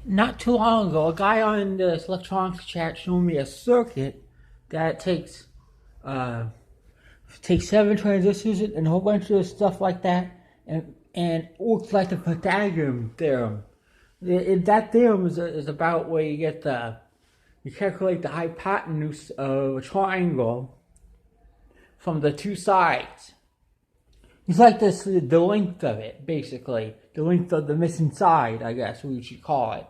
Not too long ago, a guy on this electronics chat showed me a circuit that uh, takes 7 transistors and a whole bunch of stuff like that, and works like the Pythagorean theorem. That theorem is about where you calculate the hypotenuse of a triangle from the two sides. It's like the length of it, basically. The length of the missing side, I guess we should call it.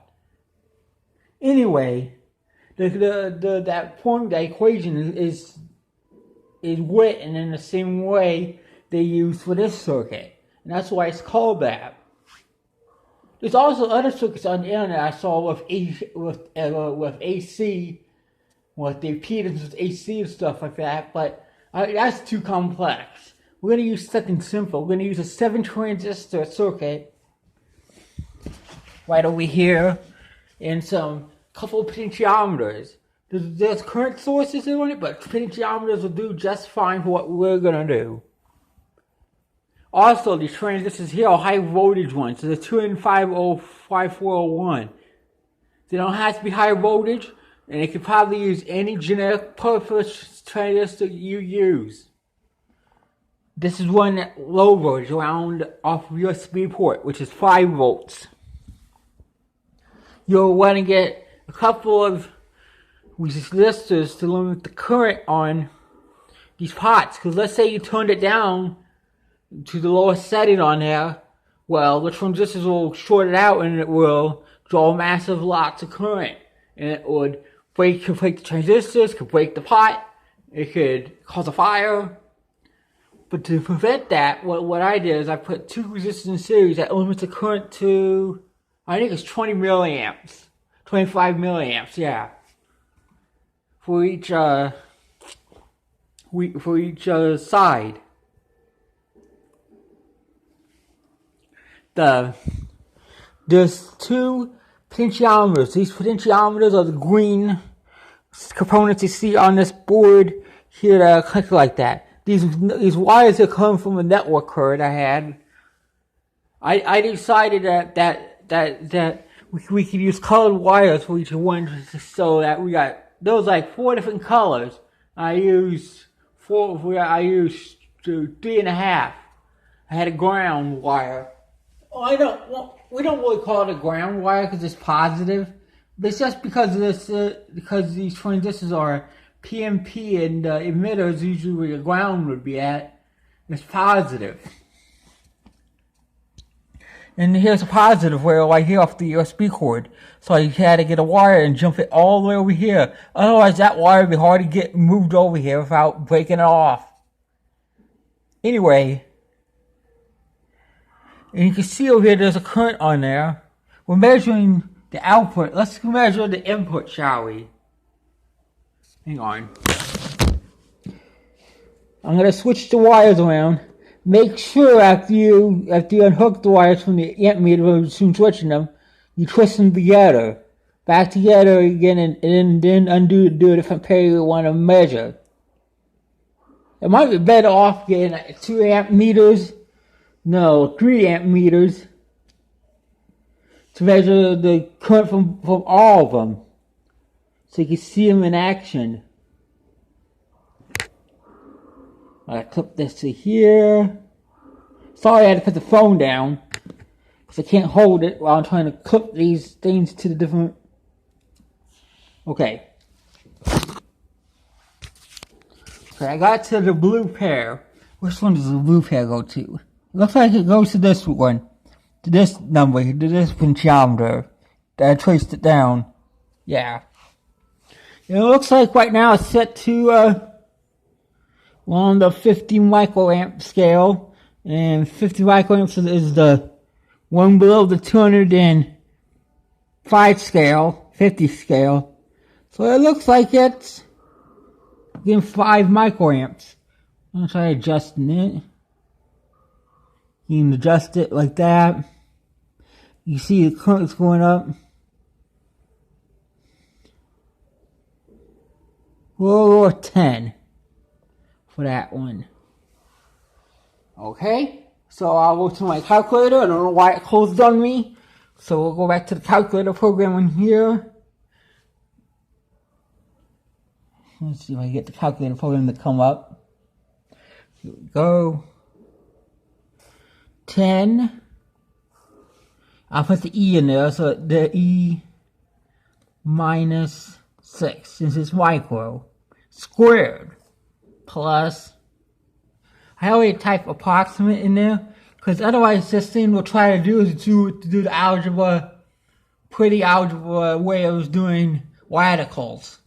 Anyway, that equation is written in the same way they use for this circuit, and that's why it's called that. There's also other circuits on the internet I saw with AC, with the impedance with AC and stuff like that, but that's too complex. We're going to use something simple. We're going to use a 7 transistor circuit right over here and some couple of potentiometers. There's current sources in it, but potentiometers will do just fine for what we're going to do. Also, these transistors here are high voltage ones, so the 2N5401. They don't have to be high voltage, and they can probably use any generic purpose transistor you use. This is one at low voltage around off USB port, which is 5 volts. You'll want to get a couple of resistors to limit the current on these pots, because let's say you turned it down to the lowest setting on there, well, the transistors will short it out and it will draw massive lots of current, and it would break the transistors, could break the pot, it could cause a fire. But to prevent that, what I did is I put 2 resistors in series that limits the current to, I think it's 20 milliamps, 25 milliamps, yeah, for each side. There's 2 potentiometers. These potentiometers are the green components you see on this board here that are clicked like that. These wires are coming from a network card I had. I decided that we could use colored wires for each one, so that there was like 4 different colors. I used 3.5. I had a ground wire. We don't really call it a ground wire because it's positive. But it's just because because these transistors are PNP and emitters usually where your ground would be at. It's positive. And here's a positive wire right here off the USB cord. So you had to get a wire and jump it all the way over here. Otherwise that wire would be hard to get moved over here without breaking it off. Anyway, and you can see over here there's a current on there. We're measuring the output. Let's measure the input, shall we? Hang on. I'm going to switch the wires around. Make sure after you unhook the wires from the amp meter, soon switching them, you twist them together. Back together again and then do a different pair you want to measure. It might be better off getting 2 amp meters. No, 3 amp meters to measure the current from all of them, so you can see them in action. I clip this to here. Sorry I had to put the phone down, because I can't hold it while I'm trying to clip these things to the different... Okay, I got to the blue pair. Which one does the blue pair go to? Looks like it goes to this one, to this number, to this potentiometer. That I traced it down. Yeah. And it looks like right now it's set to on the 50 microamp scale, and 50 microamps is the one below the 205 scale, 50 scale. So it looks like it's getting 5 microamps. I'm gonna try adjusting it. You can adjust it like that. You see the current's going up. Or 10 for that one. Okay, so I'll go to my calculator. I don't know why it closed on me. So we'll go back to the calculator program in here. Let's see if I can get the calculator program to come up. Here we go. 10. I'll put the E in there, so the E minus 6, since it's micro, squared, plus, I always type approximate in there, because otherwise this thing we'll try to do is to do the algebra, pretty algebra way of doing radicals.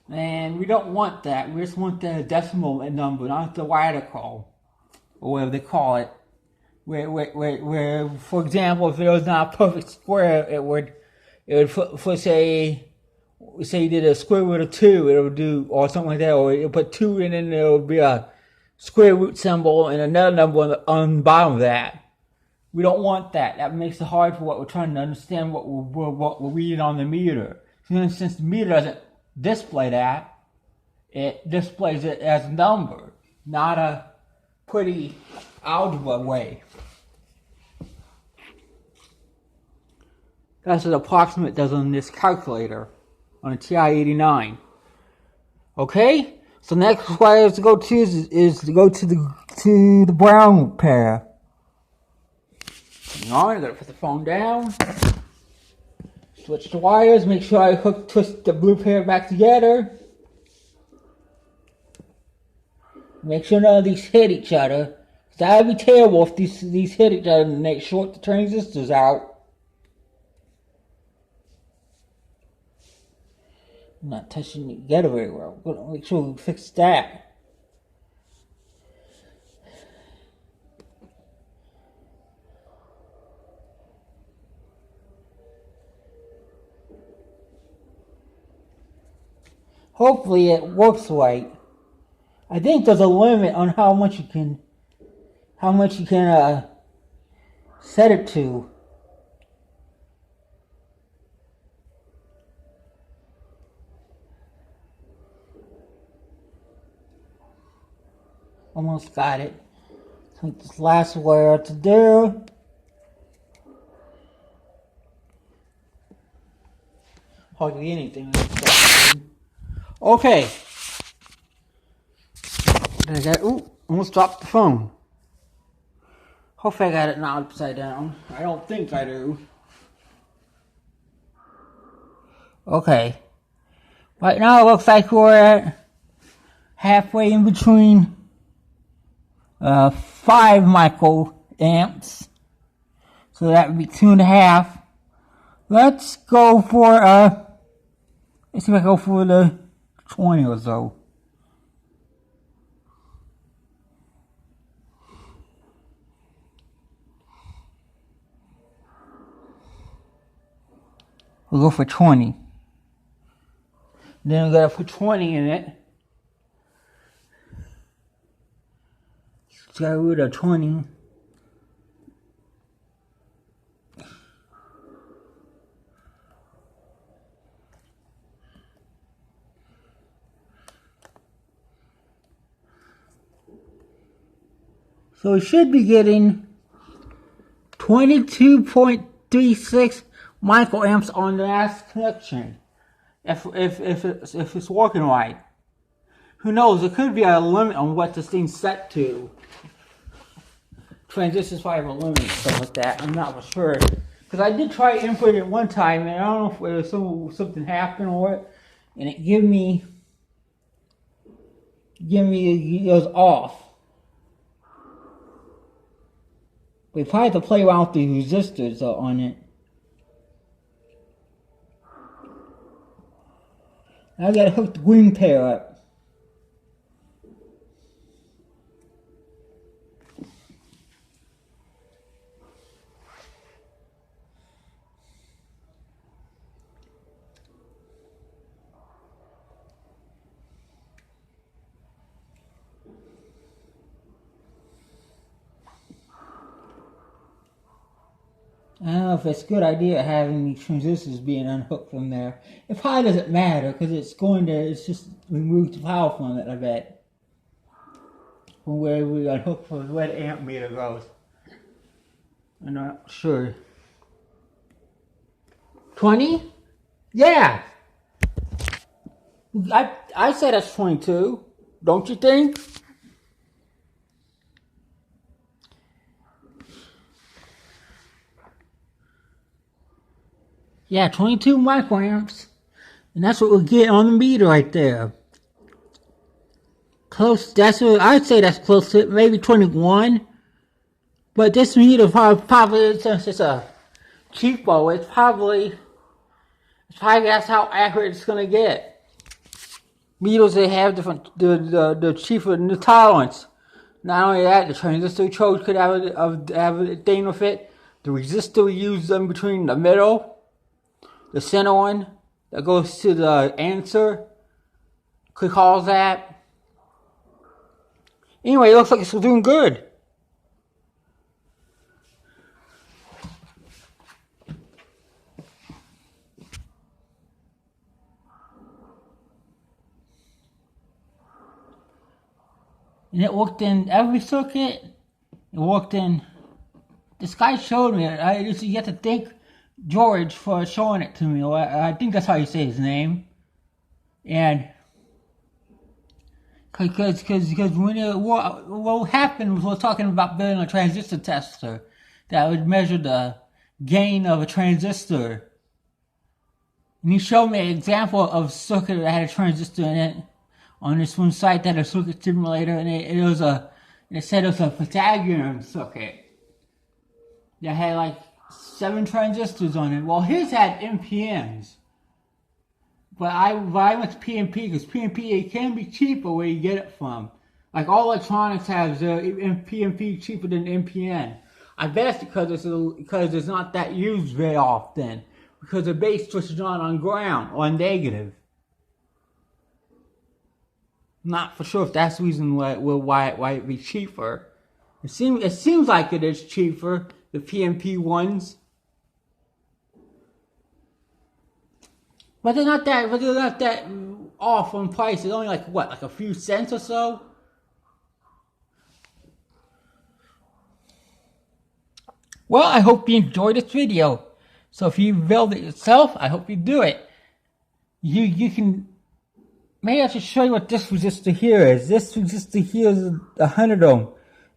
And we don't want that, we just want the decimal number, not the radical, or whatever they call it. Where, for example, if it was not a perfect square, it would for say you did a square root of 2, it would do, or something like that, or you put 2 in and there would be a square root symbol and another number on the bottom of that. We don't want that. That makes it hard for what we're trying to understand, what we're reading on the meter. So since the meter doesn't display that, it displays it as a number, not a pretty algebra way. That's what approximate does on this calculator, on a TI-89. Okay, so next what I have to go to is to go to the brown pair. Hang on, I gotta put the phone down. Switch the wires, make sure I twist the blue pair back together. Make sure none of these hit each other. That would be terrible if these hit each other and they short the transistors out. I'm not touching it together very well. I'm gonna make sure we fix that. Hopefully it works right. I think there's a limit on how much you can set it to. Almost got it. Take this last wire to there. Hardly anything. Okay. Ooh, almost dropped the phone. Hopefully I got it now upside down. I don't think I do. Okay. Right now it looks like we're at halfway in between 5 microamps. So that would be 2.5. Let's go for let's see if I go for the 20 or so. We'll go for 20. Then we gotta put 20 in it. Got rid of 20. So we should be getting 22.36 microamps on the last connection, if it's working right. Who knows? There could be a limit on what this thing's set to. Transistors probably have a limit and stuff like that. I'm not for sure, because I did try to input it one time, and I don't know if it was something happened or what, and it it was off. We probably have to play around with the resistors on it. I gotta hook the green pair up. I don't know if it's a good idea having these transistors being unhooked from there. It probably doesn't matter because it's just remove the power from it, I bet. From where we unhook from where the amp meter goes. I'm not sure. 20? Yeah. I say that's 22. Don't you think? Yeah, 22 microamps. And that's what we'll get on the meter right there. Close, that's what I'd say that's close to maybe 21. But this meter probably since it's a cheapo, it's probably that's how accurate it's gonna get. Meters they have different the cheaper the tolerance. Not only that, the transistor choke could have a thing with it. The resistor used in between the middle, the center one that goes to the answer could cause that. Anyway, it looks like it's doing good. And it worked in every circuit. It worked in. This guy showed me it. You have to thank George for showing it to me. I think that's how you say his name. And because when what happened was we were talking about building a transistor tester that would measure the gain of a transistor. And he showed me an example of a circuit that had a transistor in it. On this one site that had a circuit simulator, and it said it was a Pythagorean circuit that had like 7 transistors on it. Well, his had NPNs, but I went to PNP because PNP it can be cheaper where you get it from. Like all electronics has PNP cheaper than NPN. I bet it's because it's not that used very often because the base switches on ground or negative. Not for sure if that's the reason why it'd be cheaper. It seems like it is cheaper, the PNP ones. But they're not that off on price. It's only like a few cents or so? Well, I hope you enjoyed this video. So if you build it yourself, I hope you do it. You can. Maybe I should show you what this resistor here is. This resistor here is 100 ohm.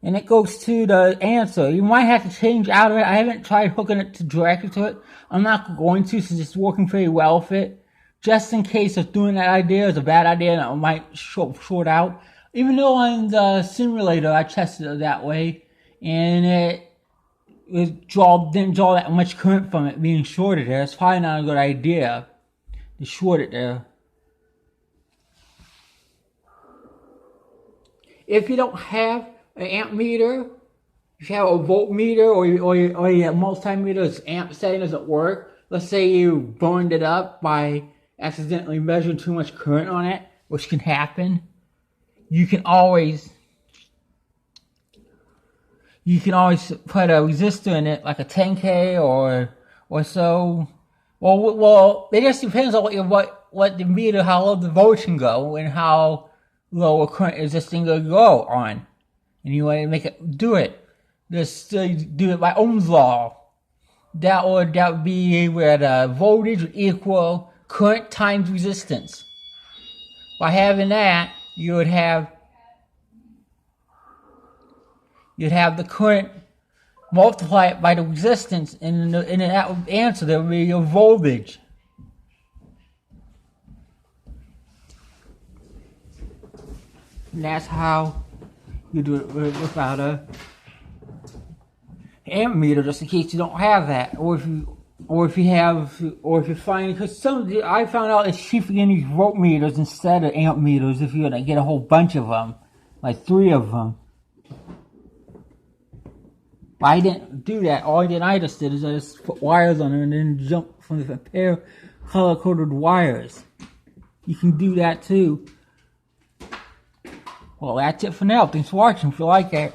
And it goes to the answer. You might have to change out of it. I haven't tried hooking it directly to it. I'm not going to since it's working very well with it. Just in case if doing that idea is a bad idea and it might short out. Even though on the simulator I tested it that way. And it didn't draw that much current from it being shorted there. It's probably not a good idea to short it there. If you don't have an amp meter, if you have a voltmeter or your multimeter's amp setting doesn't work, let's say you burned it up by accidentally measuring too much current on it, which can happen, you can always put a resistor in it, like a 10K or so. Well, it just depends on what the meter, how low the voltage can go, and how low a current is this thing going to go on. And you want to make it do it. Just do it by Ohm's law. That would be where the voltage would equal current times resistance. By having that, you'd have the current multiply it by the resistance, and that would answer that would be your voltage. And that's how you do it without a amp meter, just in case you don't have that, or if you find, because I found out it's cheaper getting these voltmeters instead of amp meters if you're gonna get a whole bunch of them, like 3 of them. But I didn't do that. All I just did is I just put wires on it and then jump from the pair of color-coded wires. You can do that too. Well, that's it for now. Thanks for watching. If you like it.